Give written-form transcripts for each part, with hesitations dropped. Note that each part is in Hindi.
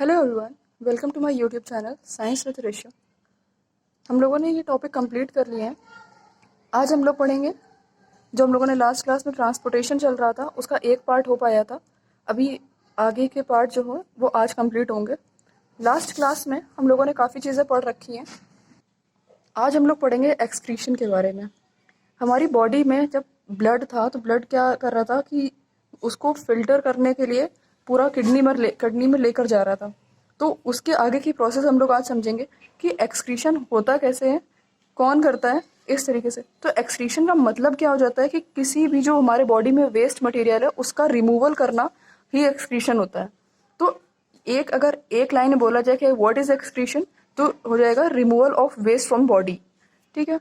Hello everyone, welcome to my YouTube channel science with Rishi. हम लोगों ने ये टॉपिक कंप्लीट कर लिए हैं। आज हम लोग पढ़ेंगे जो हम लोगों ने लास्ट क्लास में ट्रांसपोर्टेशन चल रहा था उसका एक पार्ट हो पाया था। अभी आगे के पार्ट जो हो वो आज कंप्लीट होंगे। लास्ट क्लास में हम लोगों ने काफ़ी चीज़ें पढ़ रखी हैं। आज हम लोग पढ़ेंगे एक्सक्रीशन के बारे में। हमारी बॉडी में जब ब्लड था तो ब्लड क्या कर रहा था कि उसको फिल्टर करने के लिए पूरा किडनी में लेकर जा रहा था। तो उसके आगे की प्रोसेस हम लोग आज समझेंगे कि एक्सक्रीशन होता कैसे है, कौन करता है, इस तरीके से। तो एक्सक्रीशन का मतलब क्या हो जाता है कि किसी भी जो हमारे बॉडी में वेस्ट मटेरियल है उसका रिमूवल करना ही एक्सक्रीशन होता है। तो अगर एक लाइन में बोला जाए कि व्हाट इज एक्सक्रीशन, तो हो जाएगा removal of waste from body. ठीक है।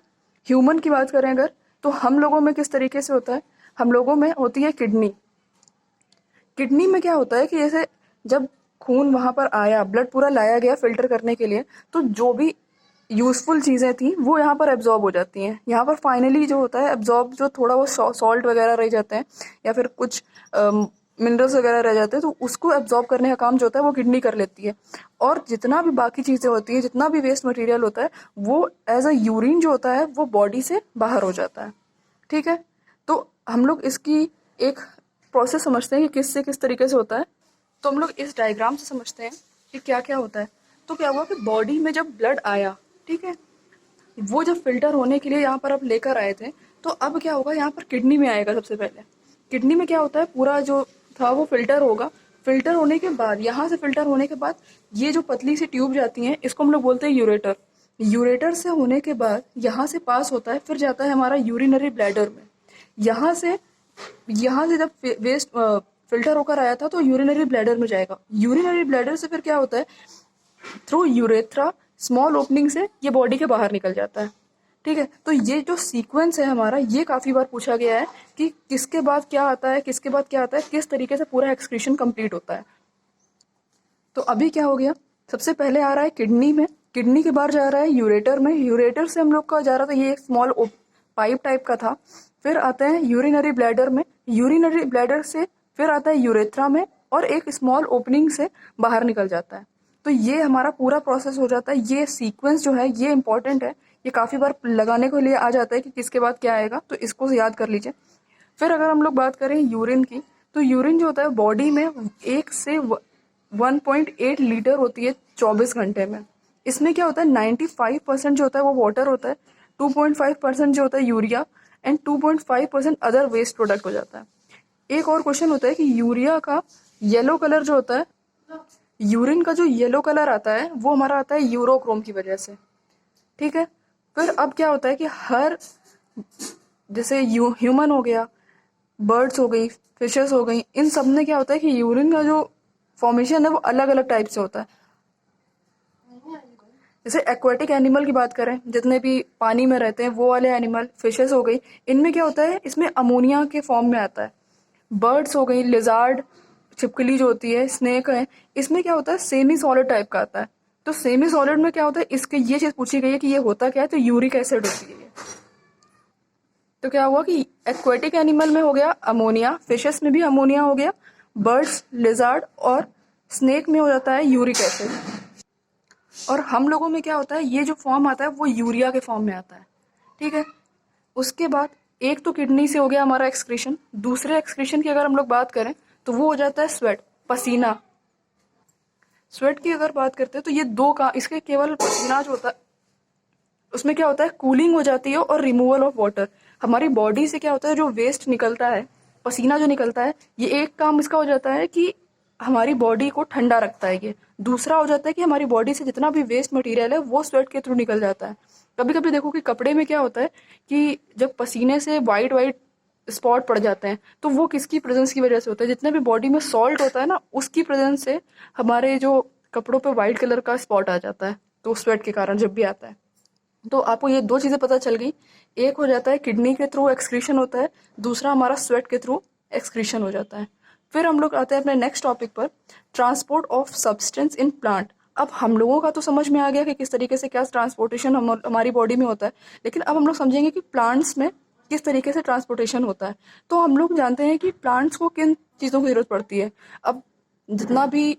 ह्यूमन की बात करें अगर, तो हम लोगों में किस तरीके से होता है, हम लोगों में होती है किडनी। किडनी में क्या होता है कि जैसे जब खून वहां पर आया, ब्लड पूरा लाया गया फिल्टर करने के लिए, तो जो भी यूजफुल चीज़ें थी वो यहाँ पर एब्जॉर्ब हो जाती हैं। यहाँ पर फाइनली जो होता है एब्जॉर्ब, जो थोड़ा वो सॉल्ट वगैरह रह जाते हैं या फिर कुछ मिनरल्स वगैरह रह जाते हैं, तो उसको एब्जॉर्ब करने का काम जो होता है वो किडनी कर लेती है। और जितना भी बाकी चीज़ें होती हैं, जितना भी वेस्ट मटेरियल होता है, वो एज अ यूरिन जो होता है वो बॉडी से बाहर हो जाता है। ठीक है। तो हम लोग इसकी एक प्रोसेस समझते हैं कि किस से किस तरीके से होता है। तो हम लोग इस डायग्राम से समझते हैं कि क्या क्या होता है। तो क्या हुआ कि बॉडी में जब ब्लड आया, ठीक है, वो जब फिल्टर होने के लिए यहाँ पर आप लेकर आए थे, तो अब क्या होगा, यहाँ पर किडनी में आएगा। सबसे पहले किडनी में क्या होता है, पूरा जो था वो फिल्टर होगा। फिल्टर होने के बाद, यहाँ से फिल्टर होने के बाद ये जो पतली सी ट्यूब जाती हैं, इसको हम लोग बोलते हैं यूरेटर। यूरेटर से होने के बाद यहाँ से पास होता है, फिर जाता है हमारा यूरिनरी ब्लैडर में। यहाँ से जब वेस्ट फिल्टर होकर आया था तो यूरिनरी ब्लैडर में जाएगा। यूरिनरी ब्लैडर से फिर क्या होता है, थ्रू यूरेथ्रा स्मॉल ओपनिंग से ये बॉडी के बाहर निकल जाता है। ठीक है। तो ये जो सीक्वेंस है हमारा, ये काफी बार पूछा गया है कि किसके बाद क्या आता है, किसके बाद क्या आता है, किस तरीके से पूरा एक्सक्रीशन कंप्लीट होता है। तो अभी क्या हो गया, सबसे पहले आ रहा है किडनी में, किडनी के बाद जा रहा है यूरेटर में, यूरेटर से हम लोग का जा रहा था, ये एक स्मॉल पाइप टाइप का था। फिर आता है यूरिनरी ब्लैडर में, यूरिनरी ब्लैडर से फिर आता है यूरेथ्रा में, और एक स्मॉल ओपनिंग से बाहर निकल जाता है। तो ये हमारा पूरा प्रोसेस हो जाता है। ये सीक्वेंस जो है ये इंपॉर्टेंट है, ये काफी बार लगाने के लिए आ जाता है कि किसके बाद क्या आएगा, तो इसको याद कर लीजिए। फिर अगर हम लोग बात करें यूरिन की, तो यूरिन जो होता है बॉडी में 1 से 1.8 लीटर होती है 24 घंटे में। इसमें क्या होता है, 95% जो होता है वो वाटर होता है, 2.5% जो होता है urea, and 2.5% other waste product हो जाता है। एक और क्वेश्चन होता है कि यूरिया का येलो कलर जो होता है, यूरिन का जो येलो कलर आता है वो हमारा आता है यूरोक्रोम की वजह से। ठीक है। फिर अब क्या होता है कि हर, जैसे ह्यूमन हो गया, बर्ड्स हो गई, फिशेस हो गई, इन सब में क्या होता है कि यूरिन का जो फॉर्मेशन है वो अलग अलग टाइप से होता है। जैसे एक्वाटिक एनिमल की बात करें, जितने भी पानी में रहते हैं वो वाले एनिमल, फिशेस हो गई, इनमें क्या होता है, इसमें अमोनिया के फॉर्म में आता है। बर्ड्स हो गई, लिजार्ड, छिपकली जो होती है, स्नेक है, इसमें क्या होता है, सेमी सॉलिड टाइप का आता है। तो सेमी सॉलिड में क्या होता है, इसके ये चीज पूछी गई है कि ये होता क्या है, तो यूरिक एसिड होती है ये। तो क्या हुआ कि एक्वेटिक एनिमल में हो गया अमोनिया, फिशेस में भी अमोनिया हो गया, बर्ड्स, लिजार्ड और स्नेक में हो जाता है यूरिक एसिड। और हम लोगों में क्या होता है, ये जो फॉर्म आता है वो यूरिया के फॉर्म में आता है। ठीक है। उसके बाद एक तो किडनी से हो गया हमारा एक्सक्रीशन। दूसरे एक्सक्रीशन की अगर हम लोग बात करें तो वो हो जाता है स्वेट, पसीना। स्वेट की अगर बात करते हैं तो ये दो का, इसके केवल पसीना जो होता है उसमें क्या होता है, कूलिंग हो जाती है और रिमूवल ऑफ वाटर। हमारी बॉडी से क्या होता है, जो वेस्ट निकलता है, पसीना जो निकलता है, ये एक काम इसका हो जाता है कि हमारी बॉडी को ठंडा रखता है ये। दूसरा हो जाता है कि हमारी बॉडी से जितना भी वेस्ट मटेरियल है वो स्वेट के थ्रू निकल जाता है। कभी कभी देखो कि कपड़े में क्या होता है कि जब पसीने से वाइट वाइट स्पॉट पड़ जाते हैं, तो वो किसकी प्रेजेंस की वजह से होता है, जितने भी बॉडी में सॉल्ट होता है ना, उसकी प्रेजेंस से हमारे जो कपड़ों पे व्हाइट कलर का स्पॉट आ जाता है, तो स्वेट के कारण जब भी आता है। तो आपको ये दो चीजें पता चल गई, एक हो जाता है किडनी के थ्रू एक्सक्रीशन होता है, दूसरा हमारा स्वेट के थ्रू एक्सक्रीशन हो जाता है। फिर हम लोग आते हैं अपने नेक्स्ट टॉपिक पर, transport of substance in plant. अब हम लोगों का तो समझ में आ गया कि किस तरीके से क्या ट्रांसपोर्टेशन हमारी बॉडी में होता है, लेकिन अब हम लोग समझेंगे कि प्लांट्स में किस तरीके से ट्रांसपोर्टेशन होता है। तो हम लोग जानते हैं कि प्लांट्स को किन चीज़ों की जरूरत पड़ती है। अब जितना भी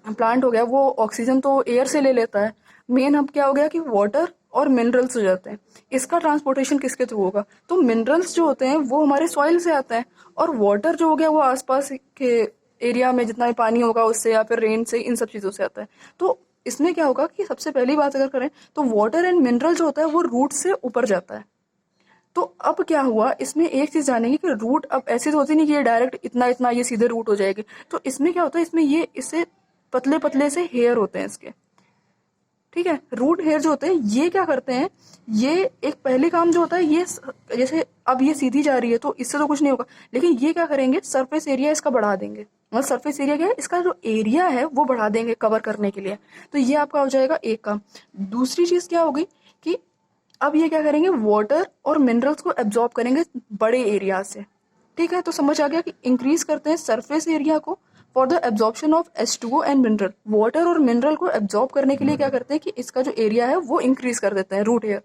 प्लांट हो गया वो ऑक्सीजन तो एयर से ले लेता है। मेन अब क्या हो गया कि वाटर और मिनरल्स हो जाते हैं। इसका ट्रांसपोर्टेशन किसके थ्रू होगा? तो मिनरल्स जो होते हैं वो हमारे सॉइल से आते हैं, और वाटर जो हो गया वो आसपास के एरिया में जितना भी पानी होगा उससे या फिर रेन से, इन सब चीज़ों से आता है। तो इसमें क्या होगा कि सबसे पहली बात अगर करें तो वाटर एंड मिनरल जो होता है वो रूट से ऊपर जाता है। तो अब क्या हुआ, इसमें एक चीज जानेंगे कि रूट अब ऐसी तो होती नहीं कि ये डायरेक्ट इतना इतना ये सीधे रूट हो जाएगी। तो इसमें क्या होता है, इसमें ये इससे पतले पतले से हेयर होते हैं इसके। ठीक है, रूट हेयर जो होते हैं ये क्या करते हैं, ये एक पहले काम जो होता है ये जैसे अब ये सीधी जा रही है तो इससे तो कुछ नहीं होगा, लेकिन ये क्या करेंगे, सरफेस एरिया इसका बढ़ा देंगे। मतलब सरफेस एरिया क्या है, इसका जो एरिया है वो बढ़ा देंगे कवर करने के लिए। तो ये आपका हो जाएगा एक काम। दूसरी चीज क्या होगी कि अब ये क्या करेंगे, वाटर और मिनरल्स को एब्जॉर्ब करेंगे बड़े एरिया से। ठीक है, तो समझ आ गया कि इंक्रीज करते हैं सरफेस एरिया को for the absorption of H2O and mineral. Water और मिनरल को एब्जॉर्ब करने के लिए क्या करते हैं कि इसका जो एरिया है वो इंक्रीज कर देते हैं, रूट हेयर।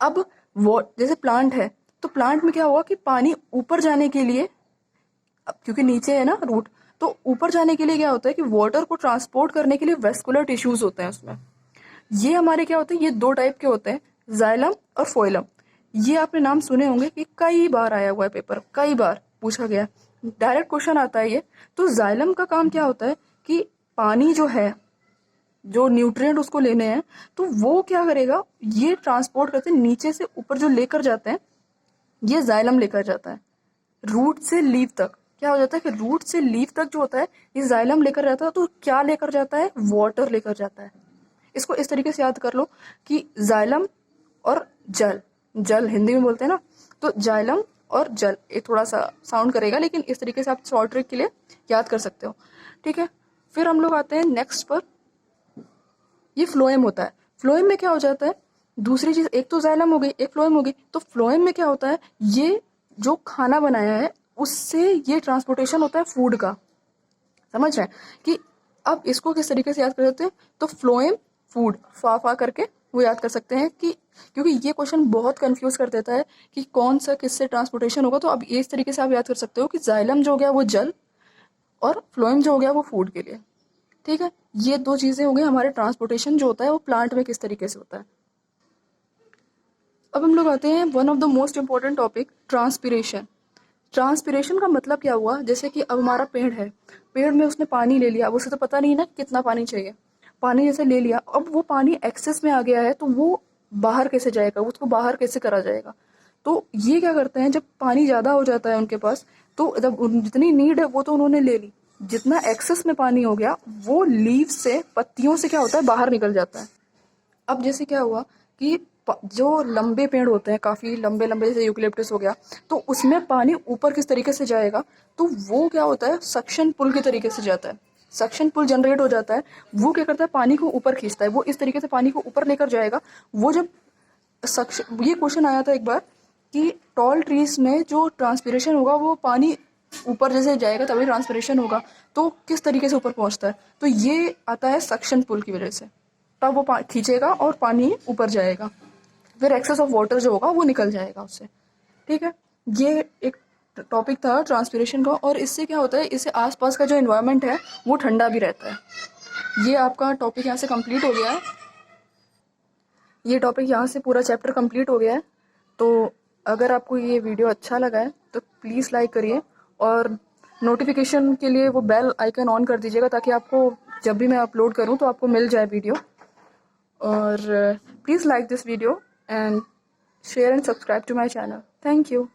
अब वो जैसे प्लांट है तो प्लांट में क्या होगा कि पानी ऊपर जाने के लिए, क्योंकि नीचे है ना रूट, तो ऊपर जाने के लिए क्या होता है कि वाटर को ट्रांसपोर्ट करने के लिए वेस्कुलर टिश्यूज होते हैं उसमें। ये हमारे क्या होते हैं, ये दो टाइप के होते हैं, जाइलम और फोइलम। ये आपने नाम सुने होंगे कि कई बार आया हुआ है, पेपर कई बार पूछा गया, डायरेक्ट क्वेश्चन आता है ये। तो जाइलम का काम क्या होता है कि पानी जो है, जो न्यूट्रिएंट उसको लेने हैं, तो वो क्या करेगा, ये ट्रांसपोर्ट करते हैं नीचे से ऊपर जो लेकर जाते हैं, ये जाइलम लेकर जाता है रूट से लीव तक। क्या हो जाता है कि रूट से लीव तक जो होता है ये जाइलम लेकर जाता है। तो क्या लेकर जाता है, वाटर लेकर जाता है। इसको इस तरीके से याद कर लो कि जाइलम और जल, जल हिंदी में बोलते हैं ना, तो जाइलम और जल, ये थोड़ा सा साउंड करेगा लेकिन इस तरीके से आप शॉर्ट ट्रिक के लिए याद कर सकते हो। ठीक है, फिर हम लोग आते हैं नेक्स्ट पर, ये फ्लोएम होता है। फ्लोएम में क्या हो जाता है, दूसरी चीज, एक तो जाइलम हो गई, एक फ्लोएम हो गई। तो फ्लोएम में क्या होता है, ये जो खाना बनाया है उससे ये ट्रांसपोर्टेशन होता है फूड का। समझ रहे हैं कि अब इसको किस तरीके से याद कर सकते हैं, तो फ्लोएम फूड, फा करके वो याद कर सकते हैं कि, क्योंकि ये क्वेश्चन बहुत कंफ्यूज कर देता है कि कौन सा किससे ट्रांसपोर्टेशन होगा। तो अब इस तरीके से आप याद कर सकते हो कि जाइलम जो हो गया वो जल और फ्लोएम जो हो गया वो फूड के लिए। ठीक है, ये दो चीजें हो गई हमारे ट्रांसपोर्टेशन जो होता है वो प्लांट में किस तरीके से होता है। अब हम लोग आते हैं one of the most important topic, transpiration. Transpiration का मतलब क्या हुआ, जैसे कि अब हमारा पेड़ है, पेड़ में उसने पानी ले लिया, अब उसे तो पता नहीं ना कितना पानी चाहिए, पानी जैसे ले लिया, अब वो पानी एक्सेस में आ गया है तो वो बाहर कैसे जाएगा, उसको बाहर कैसे करा जाएगा। तो ये क्या करते हैं, जब पानी ज़्यादा हो जाता है उनके पास, तो जब जितनी नीड है वो तो उन्होंने ले ली, जितना एक्सेस में पानी हो गया वो लीव से, पत्तियों से क्या होता है, बाहर निकल जाता है। अब जैसे क्या हुआ कि जो लंबे पेड़ होते हैं, काफ़ी लंबे लंबे, जैसे यूकलिप्टस हो गया, तो उसमें पानी ऊपर किस तरीके से जाएगा, तो वो क्या होता है, सक्शन पुल के तरीके से जाता है। सक्शन पुल जनरेट हो जाता है, वो क्या करता है, पानी को ऊपर खींचता है, वो इस तरीके से पानी को ऊपर लेकर जाएगा। वो जब सक्शन, ये क्वेश्चन आया था एक बार कि टॉल ट्रीज में जो ट्रांसपिरेशन होगा वो पानी ऊपर जैसे जाएगा तभी ट्रांसपिरेशन होगा, तो किस तरीके से ऊपर पहुंचता है, तो ये आता है सक्शन पुल की वजह से। तब वो खींचेगा और पानी ऊपर जाएगा, फिर एक्सेस ऑफ वाटर जो होगा वो निकल जाएगा उससे। ठीक है, ये एक टॉपिक था ट्रांसपिरेशन का, और इससे क्या होता है, इससे आसपास का जो एनवायरनमेंट है वो ठंडा भी रहता है। ये आपका टॉपिक यहाँ से कंप्लीट हो गया है, ये टॉपिक यहाँ से पूरा चैप्टर कंप्लीट हो गया है। तो अगर आपको ये वीडियो अच्छा लगा है तो प्लीज़ लाइक करिए, और नोटिफिकेशन के लिए वो बेल आइकन ऑन कर दीजिएगा ताकि आपको जब भी मैं अपलोड करूँ तो आपको मिल जाए वीडियो। और please like this video and share and subscribe to my channel. Thank you.